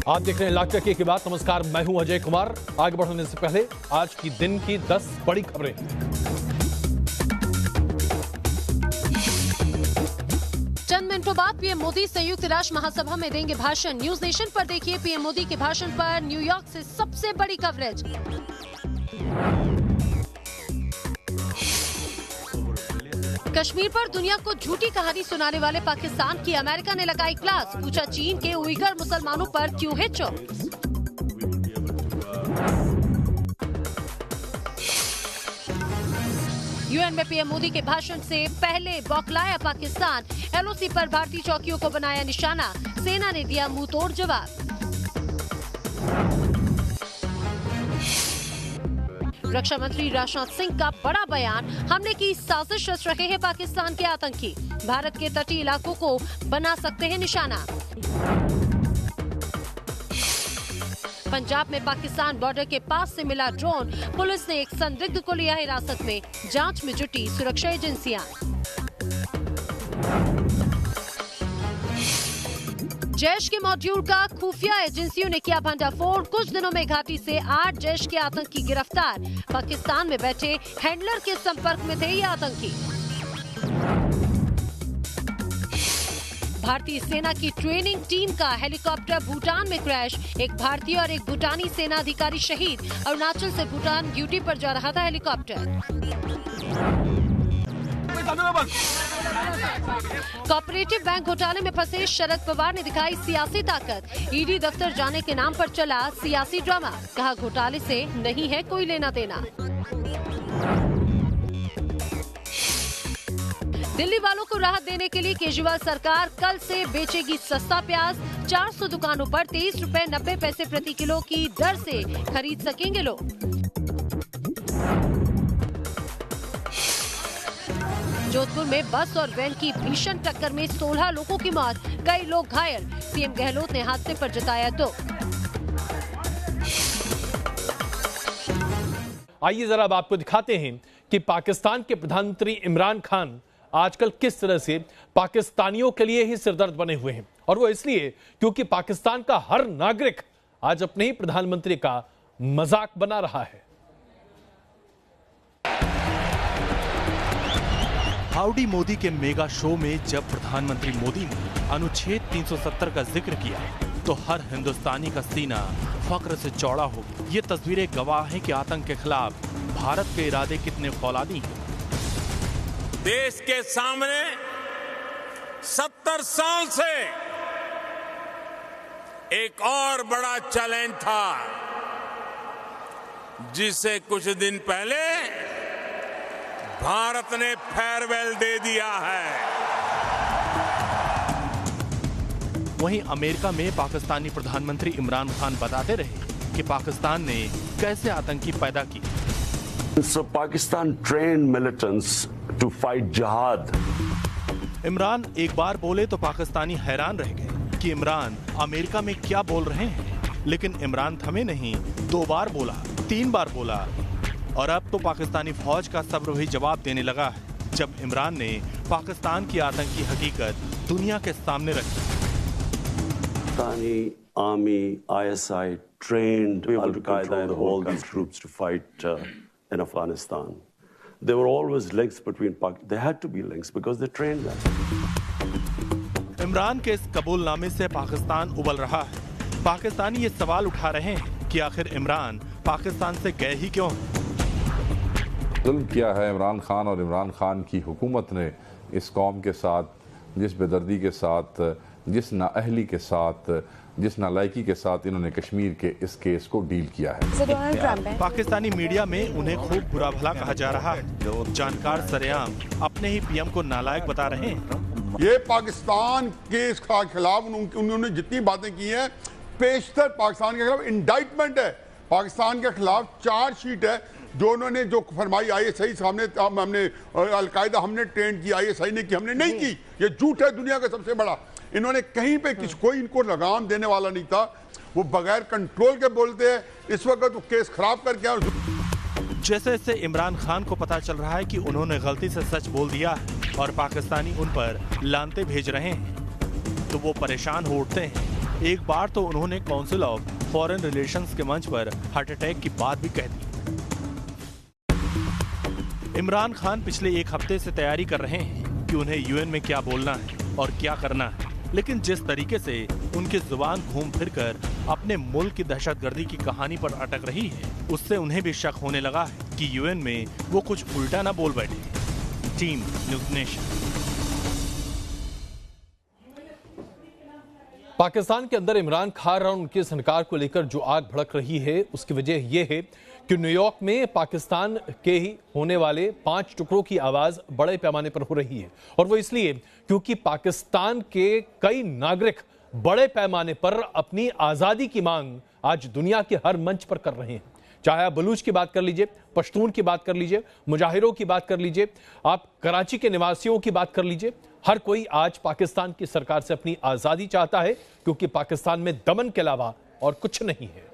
आप देख रहे हैं लाख टके की बात। नमस्कार, मैं हूं अजय कुमार। आगे बढ़ने से पहले आज की दिन की 10 बड़ी खबरें। चंद मिनटों बाद पीएम मोदी संयुक्त राष्ट्र महासभा में देंगे भाषण। न्यूज नेशन पर देखिए पीएम मोदी के भाषण पर न्यूयॉर्क से सबसे बड़ी कवरेज। कश्मीर पर दुनिया को झूठी कहानी सुनाने वाले पाकिस्तान की अमेरिका ने लगाई क्लास। पूछा, चीन के उइगर मुसलमानों पर क्यों है चुप। यूएन में पीएम मोदी के भाषण से पहले बौखलाया पाकिस्तान। एलओसी पर भारतीय चौकियों को बनाया निशाना। सेना ने दिया मुंहतोड़ जवाब। रक्षा मंत्री राजनाथ सिंह का बड़ा बयान। हमले की साजिश रच रहे हैं पाकिस्तान के आतंकी। भारत के तटीय इलाकों को बना सकते हैं निशाना। पंजाब में पाकिस्तान बॉर्डर के पास से मिला ड्रोन। पुलिस ने एक संदिग्ध को लिया हिरासत में। जांच में जुटी सुरक्षा एजेंसियां। जैश के मॉड्यूल का खुफिया एजेंसियों ने किया भंडाफोड़। कुछ दिनों में घाटी से 8 जैश के आतंकी गिरफ्तार। पाकिस्तान में बैठे हैंडलर के संपर्क में थे ये आतंकी। भारतीय सेना की ट्रेनिंग टीम का हेलीकॉप्टर भूटान में क्रैश। एक भारतीय और एक भूटानी सेना अधिकारी शहीद। अरुणाचल से भूटान ड्यूटी पर जा रहा था हेलीकॉप्टर। कोऑपरेटिव बैंक घोटाले में फंसे शरद पवार ने दिखाई सियासी ताकत। ईडी दफ्तर जाने के नाम पर चला सियासी ड्रामा। कहा, घोटाले से नहीं है कोई लेना देना। दिल्ली वालों को राहत देने के लिए केजरीवाल सरकार कल से बेचेगी सस्ता प्याज। 400 दुकानों पर 23 रुपए 90 पैसे प्रति किलो की दर से खरीद सकेंगे लोग। जोधपुर में बस और वैन की भीषण टक्कर में 16 लोगों की मौत, कई लोग घायल। सीएम गहलोत ने हादसे पर जताया दुख। आइए जरा अब आपको दिखाते हैं कि पाकिस्तान के प्रधानमंत्री इमरान खान आजकल किस तरह से पाकिस्तानियों के लिए ही सिरदर्द बने हुए हैं। और वो इसलिए क्योंकि पाकिस्तान का हर नागरिक आज अपने ही प्रधानमंत्री का मजाक बना रहा है। हाउडी मोदी के मेगा शो में जब प्रधानमंत्री मोदी ने अनुच्छेद 370 का जिक्र किया तो हर हिंदुस्तानी का सीना फख्र से चौड़ा हो गया। ये तस्वीरें गवाह हैं कि आतंक के खिलाफ भारत के इरादे कितने फौलादी हैं। देश के सामने 70 साल से एक और बड़ा चैलेंज था, जिसे कुछ दिन पहले भारत ने फेयरवेल दे दिया है। वहीं अमेरिका में पाकिस्तानी प्रधानमंत्री इमरान खान बताते रहे कि पाकिस्तान ने कैसे आतंकी पैदा की। So Pakistan trained militants to fight jihad. Imran एक बार बोले तो पाकिस्तानी हैरान रह गए कि इमरान अमेरिका में क्या बोल रहे हैं। लेकिन इमरान थमे नहीं, 2 बार बोला, 3 बार बोला और अब तो पाकिस्तानी फौज का सब्र भी जवाब देने लगा है जब इमरान ने पाकिस्तान की आतंकी हकीकत दुनिया के सामने रखी। Pakistani army, ISI trained Al-Qaeda and all these groups to fight in Afghanistan. There were always links between There had to be links because they trained them. Imran के इस कबूलनामे से पाकिस्तान उबल रहा है। पाकिस्तानी ये सवाल उठा रहे हैं कि आखिर इमरान पाकिस्तान से गए ही क्यों? जुल्म किया है इमरान खान और इमरान खान की हुकूमत ने इस कौम के साथ, जिस बेदर्दी के साथ, जिस नाअहली के साथ, जिस नालायकी के साथ इन्होंने कश्मीर के इस केस को डील किया है। पाकिस्तानी मीडिया में उन्हें खूब बुरा भला कहा जा रहा है। जानकार सरेआम अपने ही पीएम को नालायक बता रहे हैं। ये पाकिस्तान के खिलाफ उन्होंने जितनी बातें की हैं, पेशतर पाकिस्तान के खिलाफ इंडाइटमेंट है। पाकिस्तान के खिलाफ चार्जशीट है जो उन्होंने जो फरमाई ISI सामने, हमने अलकायदा हमने ट्रेन की, ISI ने की, हमने नहीं की। ये झूठ है दुनिया का सबसे बड़ा। इन्होंने कहीं पे कोई इनको लगाम देने वाला नहीं था। वो बगैर कंट्रोल के बोलते हैं। इस वक्त वो केस खराब करके जैसे जैसे इमरान खान को पता चल रहा है कि उन्होंने गलती से सच बोल दिया और पाकिस्तानी उन पर लानते भेज रहे हैं तो वो परेशान हो उठते हैं। एक बार तो उन्होंने काउंसिल ऑफ फॉरेन रिलेशंस के मंच पर हार्ट अटैक की बात भी कह दी। इमरान खान पिछले एक हफ्ते से तैयारी कर रहे हैं कि उन्हें यूएन में क्या बोलना है और क्या करना है, लेकिन जिस तरीके से उनकी जुबान घूम फिरकर अपने मुल्क की दहशतगर्दी की कहानी पर अटक रही है, उससे उन्हें भी शक होने लगा है कि यूएन में वो कुछ उल्टा ना बोल बैठे। Team news nation. पाकिस्तान के अंदर इमरान खान और उनके सनकार को लेकर जो आग भड़क रही है, उसकी वजह यह है कि न्यूयॉर्क में पाकिस्तान के ही होने वाले 5 टुकड़ों की आवाज बड़े पैमाने पर हो रही है। और वो इसलिए क्योंकि पाकिस्तान के कई नागरिक बड़े पैमाने पर अपनी आजादी की मांग आज दुनिया के हर मंच पर कर रहे हैं। चाहे आप बलूच की बात कर लीजिए, पश्तून की बात कर लीजिए, मुजाहिरों की बात कर लीजिए, आप कराची के निवासियों की बात कर लीजिए, हर कोई आज पाकिस्तान की सरकार से अपनी आजादी चाहता है, क्योंकि पाकिस्तान में दमन के अलावा और कुछ नहीं है।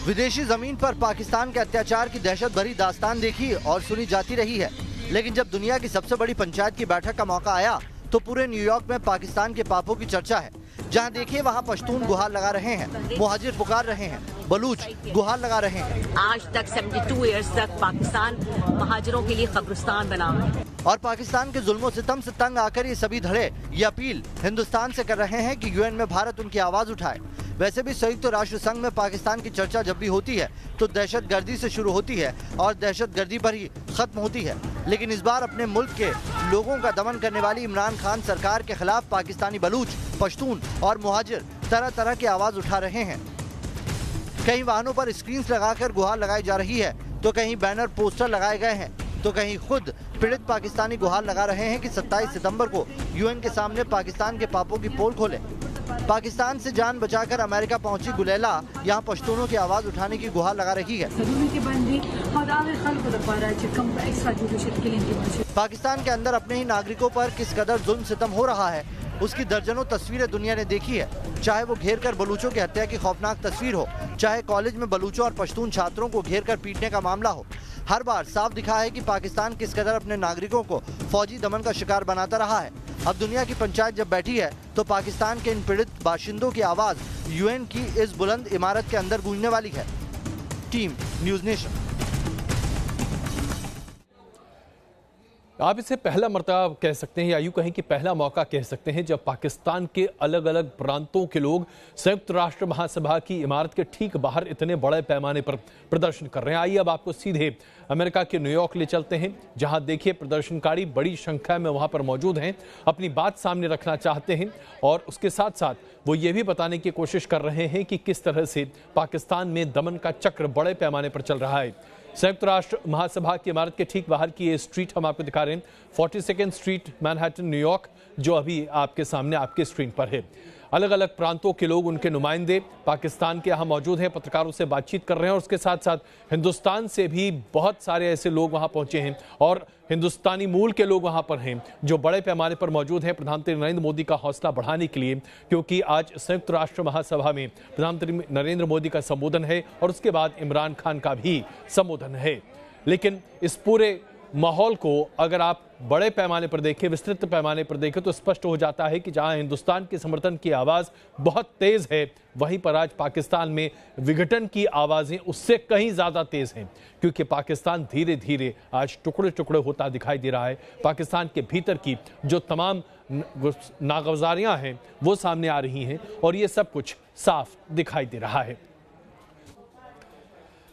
विदेशी जमीन पर पाकिस्तान के अत्याचार की दहशत भरी दास्तान देखी और सुनी जाती रही है, लेकिन जब दुनिया की सबसे बड़ी पंचायत की बैठक का मौका आया तो पूरे न्यूयॉर्क में पाकिस्तान के पापों की चर्चा है। जहां देखिए वहां पश्तून गुहार लगा रहे हैं, मुहाजिर पुकार रहे हैं, बलूच गुहार लगा रहे हैं। आज तक 72 ईयर्स तक पाकिस्तान महाजिरों के लिए कब्रिस्तान बना है। और पाकिस्तान के जुल्मों सितम से तंग आकर ये सभी धड़े ये अपील हिंदुस्तान से कर रहे हैं कि यूएन में भारत उनकी आवाज उठाए। वैसे भी संयुक्त राष्ट्र संघ में पाकिस्तान की चर्चा जब भी होती है तो दहशतगर्दी से शुरू होती है और दहशतगर्दी पर ही खत्म होती है, लेकिन इस बार अपने मुल्क के लोगों का दमन करने वाली इमरान खान सरकार के खिलाफ पाकिस्तानी बलूच, पश्तून और मुहाजिर तरह तरह की आवाज उठा रहे हैं। कहीं वाहनों पर स्क्रीन्स लगाकर गुहार लगाई जा रही है, तो कहीं बैनर पोस्टर लगाए गए हैं, तो कहीं खुद पीड़ित पाकिस्तानी गुहार लगा रहे हैं कि 27 सितंबर को यूएन के सामने पाकिस्तान के पापों की पोल खोले। पाकिस्तान से जान बचाकर अमेरिका पहुंची गुलेला यहाँ पश्तूनों की आवाज उठाने की गुहार लगा रही है। पाकिस्तान के अंदर अपने ही नागरिकों पर किस कदर जुल्म सितम हो रहा है, उसकी दर्जनों तस्वीरें दुनिया ने देखी है। चाहे वो घेर कर बलूचों की हत्या की खौफनाक तस्वीर हो, चाहे कॉलेज में बलूचों और पश्तून छात्रों को घेर कर पीटने का मामला हो, हर बार साफ दिखा है कि पाकिस्तान किस कदर अपने नागरिकों को फौजी दमन का शिकार बनाता रहा है। अब दुनिया की पंचायत जब बैठी है तो पाकिस्तान के इन पीड़ित बाशिंदों की आवाज यूएन की इस बुलंद इमारत के अंदर गूंजने वाली है। Team news nation. आप इसे पहला मर्तबा कह सकते हैं या यूं कहें कि पहला मौका कह सकते हैं जब पाकिस्तान के अलग अलग प्रांतों के लोग संयुक्त राष्ट्र महासभा की इमारत के ठीक बाहर इतने बड़े पैमाने पर प्रदर्शन कर रहे हैं। आइए अब आपको सीधे अमेरिका के न्यूयॉर्क ले चलते हैं, जहां देखिए प्रदर्शनकारी बड़ी संख्या में वहां पर मौजूद हैं, अपनी बात सामने रखना चाहते हैं और उसके साथ साथ वो ये भी बताने की कोशिश कर रहे हैं कि किस तरह से पाकिस्तान में दमन का चक्र बड़े पैमाने पर चल रहा है। संयुक्त राष्ट्र महासभा की इमारत के ठीक बाहर की ये स्ट्रीट हम आपको दिखा रहे हैं, 42nd स्ट्रीट मैनहट्टन न्यूयॉर्क, जो अभी आपके सामने आपके स्क्रीन पर है। अलग अलग प्रांतों के लोग, उनके नुमाइंदे पाकिस्तान के यहाँ मौजूद हैं, पत्रकारों से बातचीत कर रहे हैं और उसके साथ साथ हिंदुस्तान से भी बहुत सारे ऐसे लोग वहाँ पहुँचे हैं और हिंदुस्तानी मूल के लोग वहाँ पर हैं जो बड़े पैमाने पर मौजूद हैं प्रधानमंत्री नरेंद्र मोदी का हौसला बढ़ाने के लिए, क्योंकि आज संयुक्त राष्ट्र महासभा में प्रधानमंत्री नरेंद्र मोदी का संबोधन है और उसके बाद इमरान खान का भी संबोधन है। लेकिन इस पूरे माहौल को अगर आप बड़े पैमाने पर देखें, विस्तृत पैमाने पर देखें, तो स्पष्ट हो जाता है कि जहां हिंदुस्तान के समर्थन की आवाज़ बहुत तेज़ है, वहीं पर आज पाकिस्तान में विघटन की आवाज़ें उससे कहीं ज़्यादा तेज़ हैं, क्योंकि पाकिस्तान धीरे धीरे आज टुकड़े टुकड़े होता दिखाई दे रहा है। पाकिस्तान के भीतर की जो तमाम नागुजारियाँ हैं वो सामने आ रही हैं और ये सब कुछ साफ दिखाई दे रहा है।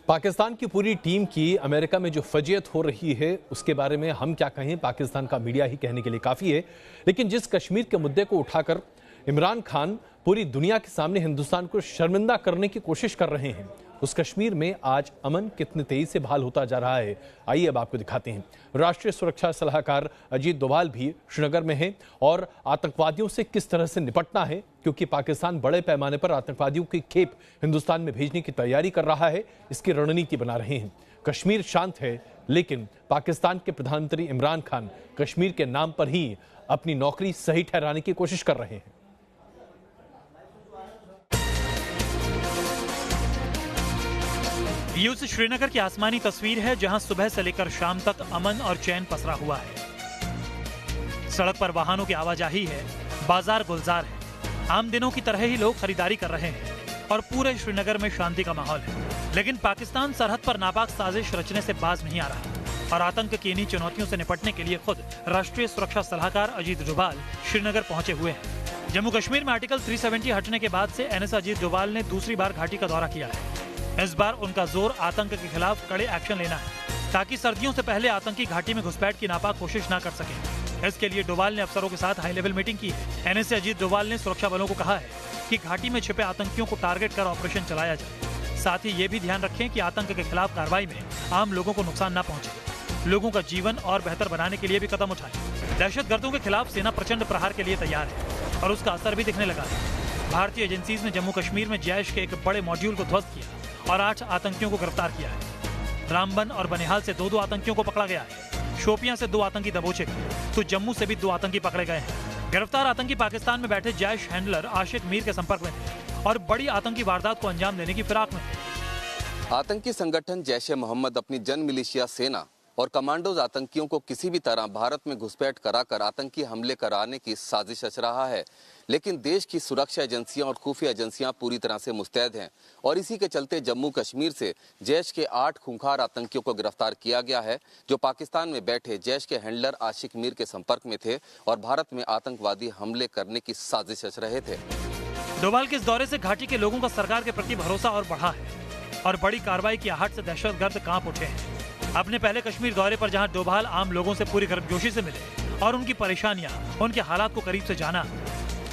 पाकिस्तान की पूरी टीम की अमेरिका में जो फजीयत हो रही है उसके बारे में हम क्या कहें, पाकिस्तान का मीडिया ही कहने के लिए काफ़ी है। लेकिन जिस कश्मीर के मुद्दे को उठाकर इमरान खान पूरी दुनिया के सामने हिंदुस्तान को शर्मिंदा करने की कोशिश कर रहे हैं, उस कश्मीर में आज अमन कितनी तेजी से बहाल होता जा रहा है, आइए अब आपको दिखाते हैं। राष्ट्रीय सुरक्षा सलाहकार अजीत डोभाल भी श्रीनगर में हैं और आतंकवादियों से किस तरह से निपटना है, क्योंकि पाकिस्तान बड़े पैमाने पर आतंकवादियों की खेप हिंदुस्तान में भेजने की तैयारी कर रहा है, इसकी रणनीति बना रहे हैं। कश्मीर शांत है, लेकिन पाकिस्तान के प्रधानमंत्री इमरान खान कश्मीर के नाम पर ही अपनी नौकरी सही ठहराने की कोशिश कर रहे हैं। ये उस श्रीनगर की आसमानी तस्वीर है जहां सुबह से लेकर शाम तक अमन और चैन पसरा हुआ है। सड़क पर वाहनों की आवाजाही है, बाजार गुलजार है। आम दिनों की तरह ही लोग खरीदारी कर रहे हैं और पूरे श्रीनगर में शांति का माहौल है। लेकिन पाकिस्तान सरहद पर नापाक साजिश रचने से बाज नहीं आ रहा और आतंक की इन्हीं चुनौतियों से निपटने के लिए खुद राष्ट्रीय सुरक्षा सलाहकार अजीत डोभाल श्रीनगर पहुंचे हुए हैं। जम्मू कश्मीर में आर्टिकल 370 हटने के बाद से एनएस अजीत डोभाल ने दूसरी बार घाटी का दौरा किया है। इस बार उनका जोर आतंक के खिलाफ कड़े एक्शन लेना है ताकि सर्दियों से पहले आतंकी घाटी में घुसपैठ की नापाक कोशिश न कर सके। इसके लिए डोभाल ने अफसरों के साथ हाई लेवल मीटिंग की है। एनएस अजीत डोभाल ने सुरक्षा बलों को कहा है कि घाटी में छिपे आतंकियों को टारगेट कर ऑपरेशन चलाया जाए। साथ ही ये भी ध्यान रखें कि आतंक के खिलाफ कार्रवाई में आम लोगों को नुकसान न पहुंचे। लोगों का जीवन और बेहतर बनाने के लिए भी कदम उठाएं। दहशतगर्दों के खिलाफ सेना प्रचंड प्रहार के लिए तैयार है और उसका असर भी दिखने लगा है। भारतीय एजेंसीज ने जम्मू कश्मीर में जैश के एक बड़े मॉड्यूल को ध्वस्त किया और 8 आतंकियों को गिरफ्तार किया है। रामबन और बनिहाल से 2 आतंकियों को पकड़ा गया है। शोपियां से 2 आतंकी दबोचे गए तो जम्मू से भी 2 आतंकी पकड़े गए हैं। गिरफ्तार आतंकी पाकिस्तान में बैठे जैश हैंडलर आशिक मीर के संपर्क में थे और बड़ी आतंकी वारदात को अंजाम देने की फिराक में थे। आतंकी संगठन जैश-ए मोहम्मद अपनी जन मिलिशिया सेना और कमांडोज आतंकियों को किसी भी तरह भारत में घुसपैठ कराकर आतंकी हमले कराने की साजिश रच रहा है। लेकिन देश की सुरक्षा एजेंसियां और खुफिया एजेंसियां पूरी तरह से मुस्तैद हैं और इसी के चलते जम्मू कश्मीर से जैश के 8 खूंखार आतंकियों को गिरफ्तार किया गया है जो पाकिस्तान में बैठे जैश के हैंडलर आशिक मीर के संपर्क में थे और भारत में आतंकवादी हमले करने की साजिश रच रहे थे। डोभाल के इस दौरे से घाटी के लोगों का सरकार के प्रति भरोसा और बढ़ा है और बड़ी कार्रवाई की आहट से दहशतगर्द कांप उठे हैं। अपने पहले कश्मीर दौरे पर जहां डोभाल आम लोगों से पूरी गर्मजोशी से मिले और उनकी परेशानियां, उनके हालात को करीब से जाना।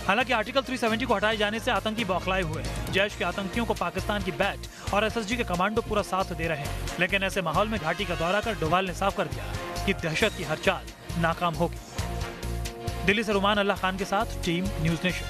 हालांकि आर्टिकल 370 को हटाए जाने से आतंकी बौखलाए हुए हैं। जैश के आतंकियों को पाकिस्तान की बैट और एसएसजी के कमांडो पूरा साथ दे रहे हैं। लेकिन ऐसे माहौल में घाटी का दौरा कर डोभाल ने साफ कर दिया कि दहशत की हर चाल नाकाम होगी। दिल्ली से रुमान अल्लाह खान के साथ टीम न्यूज नेशन।